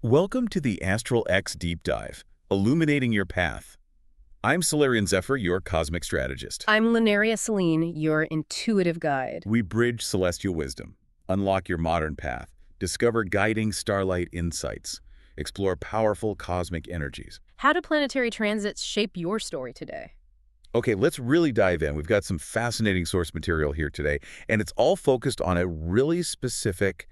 Welcome to the ASTRALX Deep Dive, illuminating your path. I'm Solarian Zephyr, your Cosmic Strategist. I'm Lunaria Celine, your intuitive guide. We bridge celestial wisdom, unlock your modern path, discover guiding starlight insights, explore powerful cosmic energies. How do planetary transits shape your story today? Okay, let's really dive in. We've got some fascinating source material here today, and it's all focused on a really specific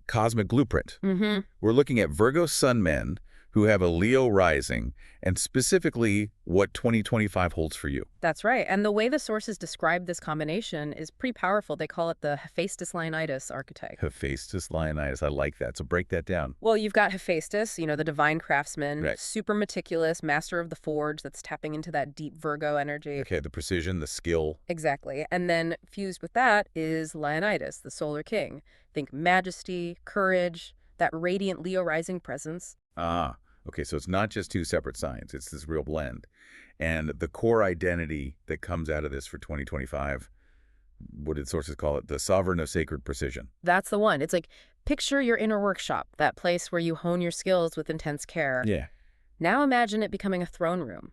cosmic blueprint. We're looking at Virgo Sun men who have a Leo rising, and specifically what 2025 holds for you. That's right. And the way the sources describe this combination is pretty powerful. They call it the Hephaestus-Lionidas archetype. Hephaestus-Lionidas, I like that. So break that down. Well, you've got Hephaestus, the divine craftsman, Right. super meticulous, master of the forge that's tapping into that deep Virgo energy. Okay, the precision, the skill. Exactly. And then fused with that is Leonidas, the solar king. Think majesty, courage, that radiant Leo rising presence. Ah, okay, so it's not just two separate signs. It's this real blend. And the core identity that comes out of this for 2025, what did sources call it? The sovereign of sacred precision. That's the one. It's like, picture your inner workshop, that place where you hone your skills with intense care. Yeah. Now imagine it becoming a throne room.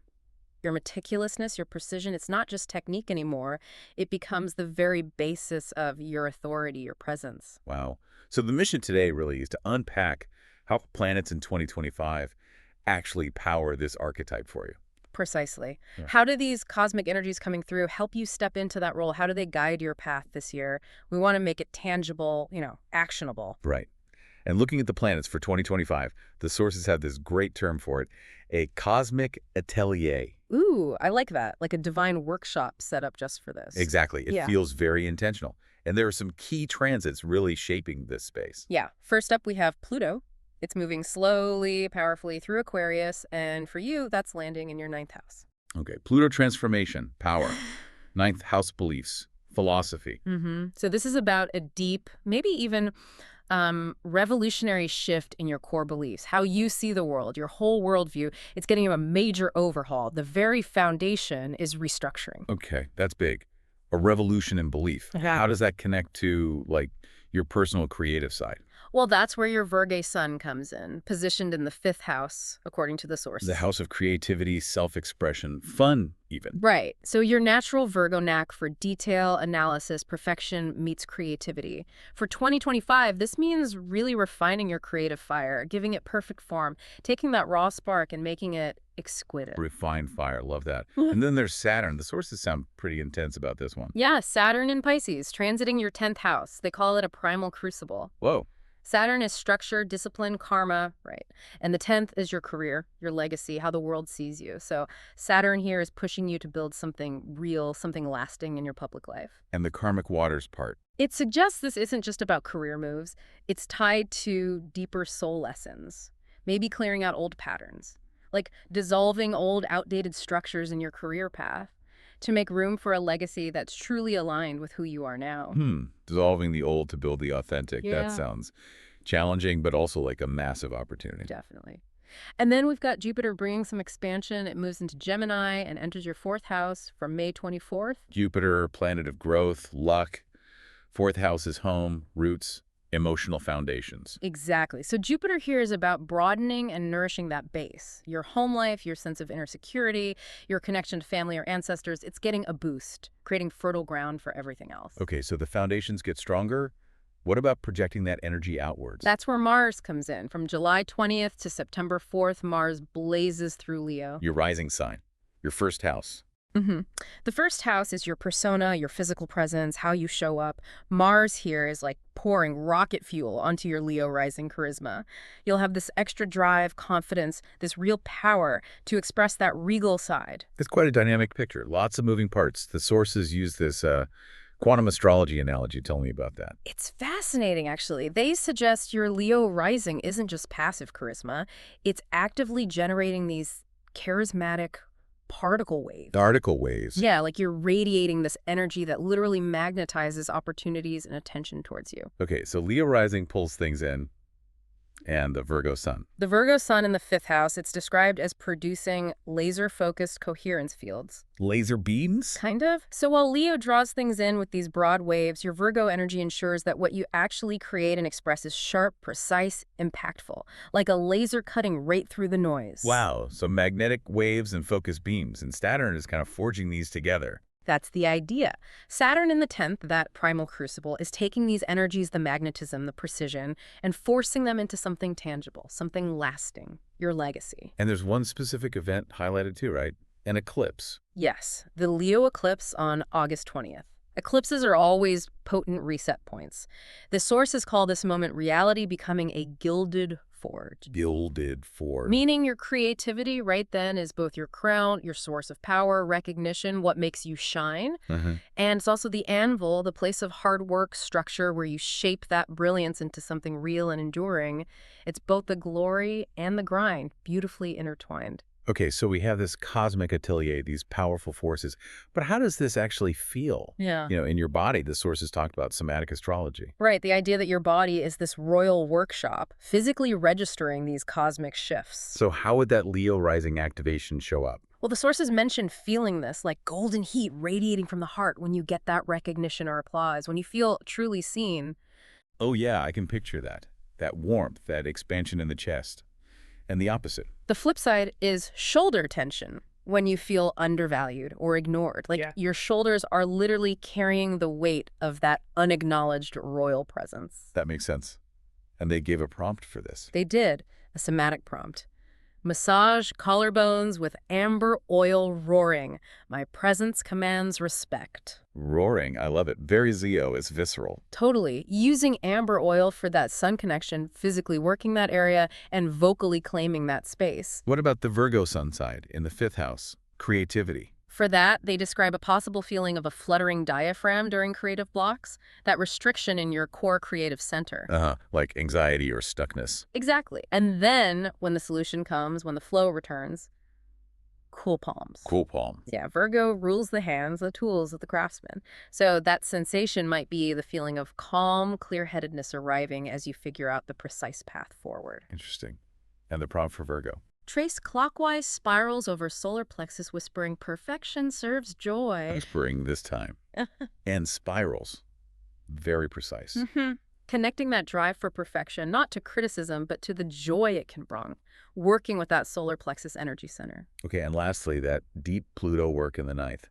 Your meticulousness, your precision, it's not just technique anymore. It becomes the very basis of your authority, your presence. Wow. So the mission today really is to unpack how planets in 2025 actually power this archetype for you. Precisely. Yeah. How do these cosmic energies coming through help you step into that role? How do they guide your path this year? We want to make it tangible, actionable. Right. And looking at the planets for 2025, the sources have this great term for it, a cosmic atelier. Ooh, I like that. Like a divine workshop set up just for this. Exactly. It Yeah. feels very intentional. And there are some key transits really shaping this space. Yeah. First up, we have Pluto. It's moving slowly, powerfully through Aquarius, and for you, that's landing in your 9th house. Okay, Pluto transformation, power, ninth house beliefs, philosophy. So this is about a deep, maybe even revolutionary shift in your core beliefs, how you see the world, your whole worldview. It's getting a major overhaul. The very foundation is restructuring. Okay, that's big. A revolution in belief. Yeah. How does that connect to, like, your personal creative side? Well, that's where your Virgo Sun comes in, positioned in the 5th house, according to the source. The house of creativity, self-expression, fun even. Right. So your natural Virgo knack for detail, analysis, perfection meets creativity. For 2025, this means really refining your creative fire, giving it perfect form, taking that raw spark and making it exquisite. Refined fire, love that. And then there's Saturn. The sources sound pretty intense about this one. Yeah, Saturn in Pisces, transiting your 10th house. They call it a primal crucible. Whoa. Saturn is structure, discipline, karma, right? And the 10th is your career, your legacy, how the world sees you. So Saturn here is pushing you to build something real, something lasting in your public life. And the karmic waters part. It suggests this isn't just about career moves. It's tied to deeper soul lessons, maybe clearing out old patterns, like dissolving old, outdated structures in your career path to make room for a legacy that's truly aligned with who you are now. Dissolving the old to build the authentic. Yeah. That sounds challenging, but also like a massive opportunity. Definitely. And then we've got Jupiter bringing some expansion. It moves into Gemini and enters your 4th house from May 24th. Jupiter, planet of growth, luck. 4th house is home, roots, emotional foundations. Exactly. So Jupiter here is about broadening and nourishing that base. Your home life, your sense of inner security, your connection to family or ancestors, it's getting a boost, creating fertile ground for everything else. Okay, so the foundations get stronger. What about projecting that energy outwards? That's where Mars comes in. From July 20th to September 4th, Mars blazes through Leo. Your rising sign, your 1st house. The 1st house is your persona, your physical presence, how you show up. Mars here is like pouring rocket fuel onto your Leo rising charisma. You'll have this extra drive, confidence, this real power to express that regal side. It's quite a dynamic picture. Lots of moving parts. The sources use this quantum astrology analogy. Tell me about that. It's fascinating, actually. They suggest your Leo rising isn't just passive charisma. It's actively generating these charismatic particle waves. The article waves. Yeah, like you're radiating this energy that literally magnetizes opportunities and attention towards you. Okay, so Leo rising pulls things in. And the Virgo Sun. The Virgo Sun in the 5th house, it's described as producing laser-focused coherence fields. Laser beams? Kind of. So while Leo draws things in with these broad waves, your Virgo energy ensures that what you actually create and express is sharp, precise, impactful, like a laser cutting right through the noise. Wow, so magnetic waves and focused beams, and Saturn is kind of forging these together. That's the idea. Saturn in the 10th, that primal crucible, is taking these energies, the magnetism, the precision, and forcing them into something tangible, something lasting, your legacy. And there's one specific event highlighted too, right? An eclipse. Yes, the Leo eclipse on August 20th. Eclipses are always potent reset points. The sources call this moment reality becoming a gilded forge. Gilded forge. Meaning your creativity right then is both your crown, your source of power, recognition, what makes you shine. And it's also the anvil, the place of hard work, structure, where you shape that brilliance into something real and enduring. It's both the glory and the grind, beautifully intertwined. Okay, so we have this cosmic atelier, these powerful forces. But how does this actually feel? Yeah. In your body, the sources talked about somatic astrology. Right, the idea that your body is this royal workshop, physically registering these cosmic shifts. So how would that Leo rising activation show up? Well, the sources mention feeling this, like golden heat radiating from the heart when you get that recognition or applause, when you feel truly seen. Oh yeah, I can picture that. That warmth, that expansion in the chest. And the opposite. The flip side is shoulder tension, when you feel undervalued or ignored. Like your shoulders are literally carrying the weight of that unacknowledged royal presence. That makes sense. And they gave a prompt for this. They did, a somatic prompt. Massage collarbones with amber oil roaring. My presence commands respect. Roaring, I love it. Very Leo, it's visceral. Totally. Using amber oil for that sun connection, physically working that area, and vocally claiming that space. What about the Virgo sun side in the 5th house? Creativity. For that, they describe a possible feeling of a fluttering diaphragm during creative blocks, that restriction in your core creative center. Like anxiety or stuckness. Exactly. And then, when the solution comes, when the flow returns, cool palms. Cool palm. Yeah, Virgo rules the hands, the tools of the craftsman. So that sensation might be the feeling of calm, clear-headedness arriving as you figure out the precise path forward. Interesting. And the prompt for Virgo? Trace clockwise spirals over solar plexus, whispering, perfection serves joy. Whispering this time. And spirals. Very precise. Connecting that drive for perfection, not to criticism, but to the joy it can bring, working with that solar plexus energy center. Okay, and lastly, that deep Pluto work in the 9th.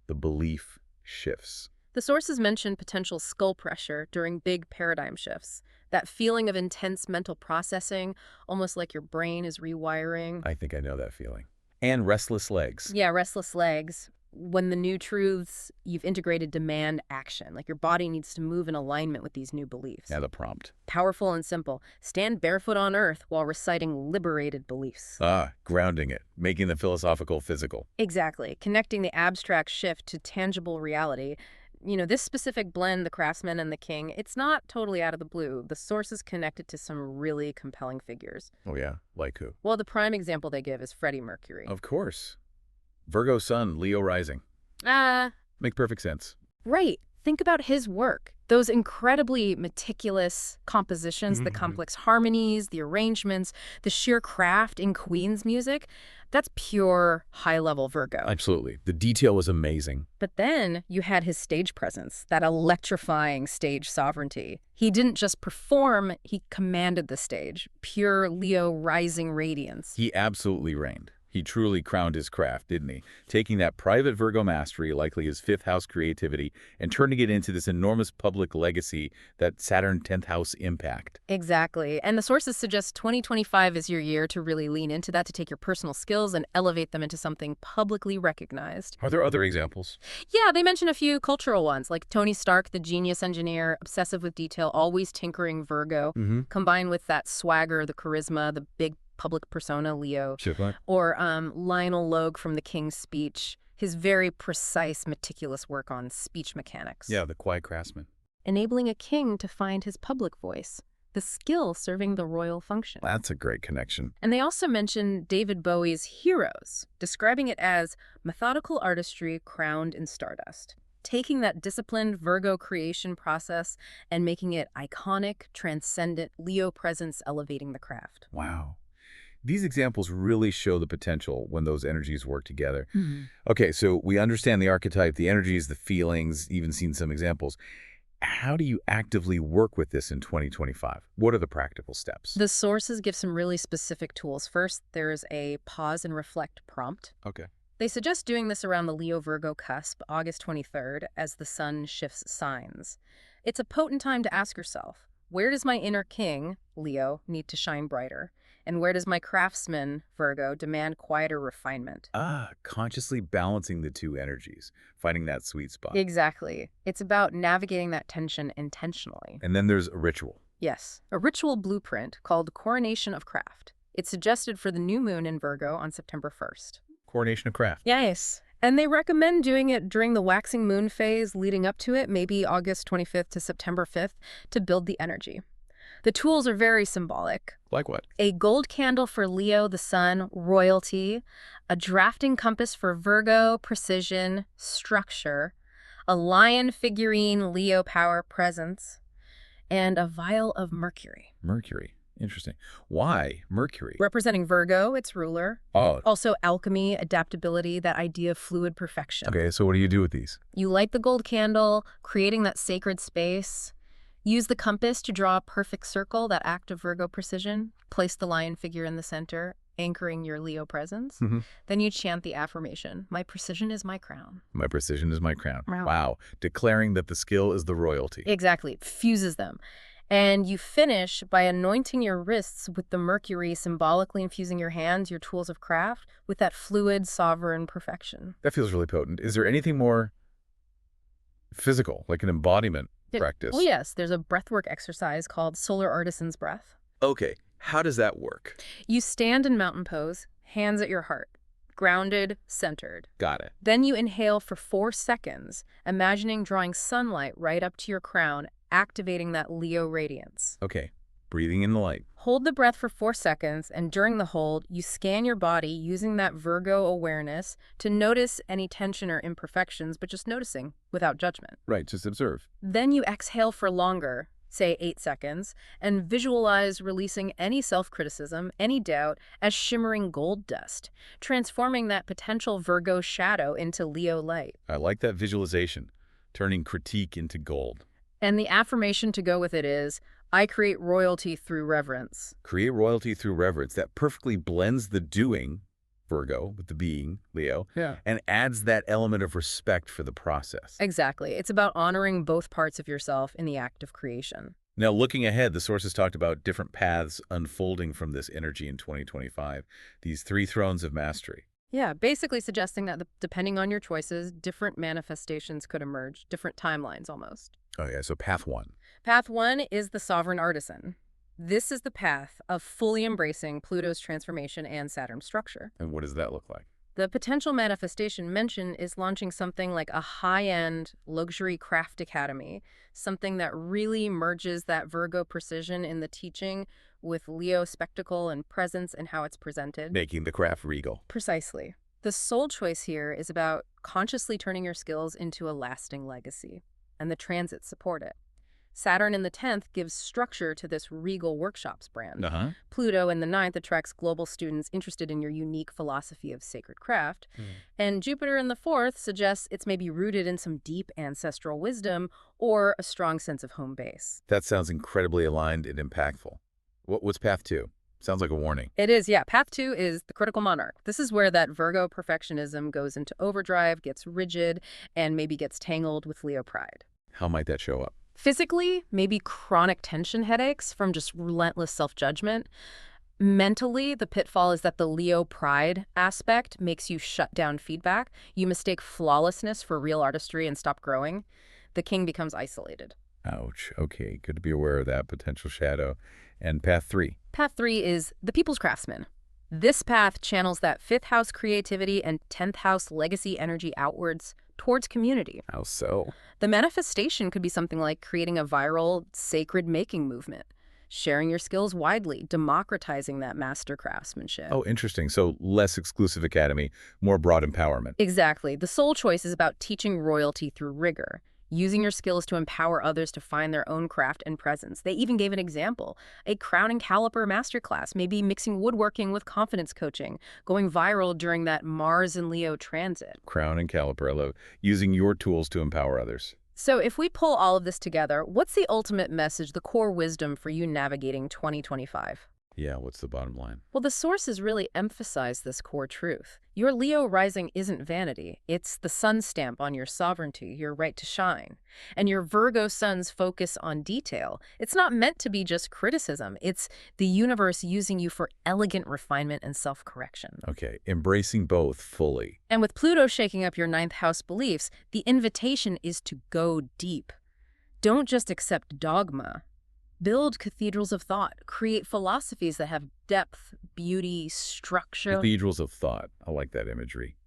The belief shifts. The sources mention potential skull pressure during big paradigm shifts. That feeling of intense mental processing, almost like your brain is rewiring. I think I know that feeling. And restless legs. Yeah, restless legs. When the new truths, you've integrated demand action. Like your body needs to move in alignment with these new beliefs. Yeah, the prompt. Powerful and simple. Stand barefoot on earth while reciting liberated beliefs. Grounding it. Making the philosophical physical. Exactly. Connecting the abstract shift to tangible reality. This specific blend, the craftsman and the king, it's not totally out of the blue. The source is connected to some really compelling figures. Oh yeah? Like who? Well, the prime example they give is Freddie Mercury. Of course. Virgo sun, Leo rising. Make perfect sense. Right. Think about his work. Those incredibly meticulous compositions, the complex harmonies, the arrangements, the sheer craft in Queen's music. That's pure high-level Virgo. Absolutely. The detail was amazing. But then you had his stage presence, that electrifying stage sovereignty. He didn't just perform, he commanded the stage. Pure Leo rising radiance. He absolutely reigned. He truly crowned his craft, didn't he? Taking that private Virgo mastery, likely his 5th house creativity, and turning it into this enormous public legacy, that Saturn 10th house impact. Exactly. And the sources suggest 2025 is your year to really lean into that, to take your personal skills and elevate them into something publicly recognized. Are there other examples? Yeah, they mention a few cultural ones, like Tony Stark, the genius engineer, obsessive with detail, always tinkering Virgo, combined with that swagger, the charisma, the big public persona, Leo. Or Lionel Logue from The King's Speech, his very precise, meticulous work on speech mechanics. Yeah, the quiet craftsman. Enabling a king to find his public voice, the skill serving the royal function. That's a great connection. And they also mention David Bowie's Heroes, describing it as methodical artistry crowned in stardust. taking that disciplined Virgo creation process and making it iconic, transcendent, Leo presence elevating the craft. Wow. These examples really show the potential when those energies work together. Okay, so we understand the archetype, the energies, the feelings, even seen some examples. How do you actively work with this in 2025? What are the practical steps? The sources give some really specific tools. First, there's a pause and reflect prompt. Okay. They suggest doing this around the Leo-Virgo cusp, August 23rd, as the sun shifts signs. It's a potent time to ask yourself, where does my inner king, Leo, need to shine brighter? And where does my craftsman, Virgo, demand quieter refinement? Consciously balancing the two energies, finding that sweet spot. Exactly. It's about navigating that tension intentionally. And then there's a ritual. Yes, a ritual blueprint called Coronation of Craft. It's suggested for the new moon in Virgo on September 1st. Coronation of craft. Yes. And they recommend doing it during the waxing moon phase leading up to it, maybe August 25th to September 5th, to build the energy. The tools are very symbolic. Like what? A gold candle for Leo, the sun, royalty, a drafting compass for Virgo, precision, structure, a lion figurine, Leo power, presence, and a vial of mercury. Mercury. Interesting. Why Mercury? Representing Virgo, its ruler. Oh. Also alchemy, adaptability, that idea of fluid perfection. Okay, so what do you do with these? You light the gold candle, creating that sacred space. Use the compass to draw a perfect circle, that act of Virgo precision. Place the lion figure in the center, anchoring your Leo presence. Then you chant the affirmation, my precision is my crown. My precision is my crown. Wow. Wow. Declaring that the skill is the royalty. Exactly. It fuses them. And you finish by anointing your wrists with the mercury, symbolically infusing your hands, your tools of craft, with that fluid, sovereign perfection. That feels really potent. Is there anything more physical, like an embodiment practice? Oh, yes. There's a breathwork exercise called Solar Artisan's Breath. Okay. How does that work? You stand in mountain pose, hands at your heart, grounded, centered. Got it. Then you inhale for 4 seconds, imagining drawing sunlight right up to your crown, activating that Leo radiance. Okay. Breathing in the light. Hold the breath for 4 seconds, and during the hold, you scan your body using that Virgo awareness to notice any tension or imperfections, but just noticing without judgment. Right, just observe. Then you exhale for longer, say 8 seconds, and visualize releasing any self-criticism, any doubt, as shimmering gold dust, transforming that potential Virgo shadow into Leo light. I like that visualization, turning critique into gold. And the affirmation to go with it is, I create royalty through reverence. Create royalty through reverence. That perfectly blends the doing, Virgo, with the being, Leo, and adds that element of respect for the process. Exactly. It's about honoring both parts of yourself in the act of creation. Now, looking ahead, the sources talked about different paths unfolding from this energy in 2025, these 3 thrones of mastery. Yeah, basically suggesting that depending on your choices, different manifestations could emerge, different timelines almost. Oh yeah, so path 1. Path 1 is the sovereign artisan. This is the path of fully embracing Pluto's transformation and Saturn's structure. And what does that look like? The potential manifestation mentioned is launching something like a high-end luxury craft academy, something that really merges that Virgo precision in the teaching with Leo spectacle and presence and how it's presented. Making the craft regal. Precisely. The sole choice here is about consciously turning your skills into a lasting legacy, and the transits support it. Saturn in the 10th gives structure to this Regal Workshops brand. Pluto in the 9th attracts global students interested in your unique philosophy of sacred craft. And Jupiter in the 4th suggests it's maybe rooted in some deep ancestral wisdom or a strong sense of home base. That sounds incredibly aligned and impactful. What's path 2? Sounds like a warning. It is, yeah. Path 2 is the critical monarch. This is where that Virgo perfectionism goes into overdrive, gets rigid, and maybe gets tangled with Leo pride. How might that show up? Physically, maybe chronic tension headaches from just relentless self-judgment. Mentally, the pitfall is that the Leo pride aspect makes you shut down feedback. You mistake flawlessness for real artistry and stop growing. The king becomes isolated. Ouch. Okay, good to be aware of that potential shadow. And path 3? Path 3 is the people's craftsman. This path channels that 5th house creativity and 10th house legacy energy outwards towards community. How so? The manifestation could be something like creating a viral sacred making movement, sharing your skills widely, democratizing that master craftsmanship. Oh, interesting. So less exclusive academy, more broad empowerment. Exactly. The soul choice is about teaching royalty through rigor, using your skills to empower others to find their own craft and presence. They even gave an example, a crown and caliper masterclass, maybe mixing woodworking with confidence coaching, going viral during that Mars and Leo transit. Crown and caliper, I love using your tools to empower others. So if we pull all of this together, what's the ultimate message, the core wisdom for you navigating 2025? Yeah, what's the bottom line? Well, the sources really emphasize this core truth. Your Leo rising isn't vanity. It's the sun stamp on your sovereignty, your right to shine. And your Virgo sun's focus on detail. It's not meant to be just criticism. It's the universe using you for elegant refinement and self-correction. Okay, embracing both fully. And with Pluto shaking up your ninth house beliefs, the invitation is to go deep. Don't just accept dogma. Build cathedrals of thought. Create philosophies that have depth, beauty, structure. Cathedrals of thought. I like that imagery.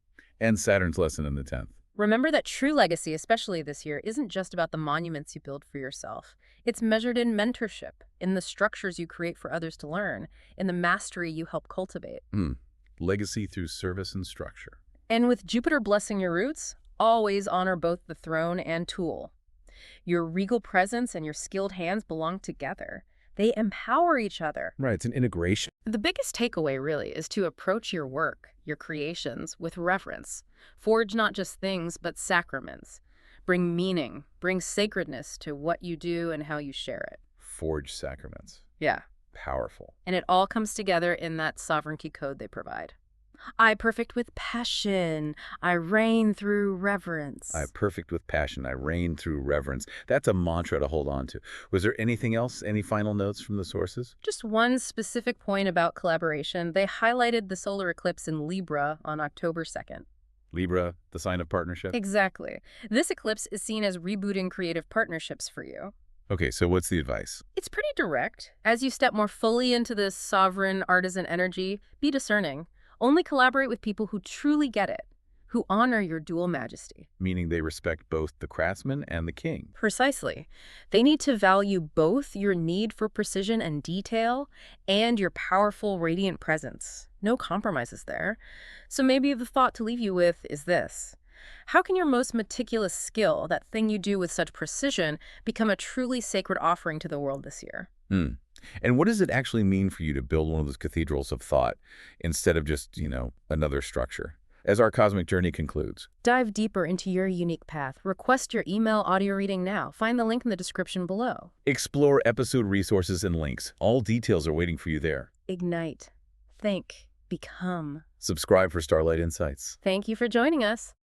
And Saturn's lesson in the 10th. Remember that true legacy, especially this year, isn't just about the monuments you build for yourself. It's measured in mentorship, in the structures you create for others to learn, in the mastery you help cultivate. Legacy through service and structure. And with Jupiter blessing your roots, always honor both the throne and tool. Your regal presence and your skilled hands belong together. They empower each other. Right, it's an integration. The biggest takeaway, really, is to approach your work, your creations, with reverence. Forge not just things, but sacraments. Bring meaning, bring sacredness to what you do and how you share it. Forge sacraments. Yeah. Powerful. And it all comes together in that sovereignty code they provide. I perfect with passion. I reign through reverence. I perfect with passion. I reign through reverence. That's a mantra to hold on to. Was there anything else? Any final notes from the sources? Just one specific point about collaboration. They highlighted the solar eclipse in Libra on October 2nd. Libra, the sign of partnership? Exactly. This eclipse is seen as rebooting creative partnerships for you. Okay, so what's the advice? It's pretty direct. As you step more fully into this sovereign artisan energy, be discerning. Only collaborate with people who truly get it, who honor your dual majesty. Meaning they respect both the craftsman and the king. Precisely. They need to value both your need for precision and detail and your powerful, radiant presence. No compromises there. So maybe the thought to leave you with is this. How can your most meticulous skill, that thing you do with such precision, become a truly sacred offering to the world this year? And what does it actually mean for you to build one of those cathedrals of thought instead of just, another structure? As our cosmic journey concludes. Dive deeper into your unique path. Request your email audio reading now. Find the link in the description below. Explore episode resources and links. All details are waiting for you there. Ignite. Think. Become. Subscribe for Starlight Insights. Thank you for joining us.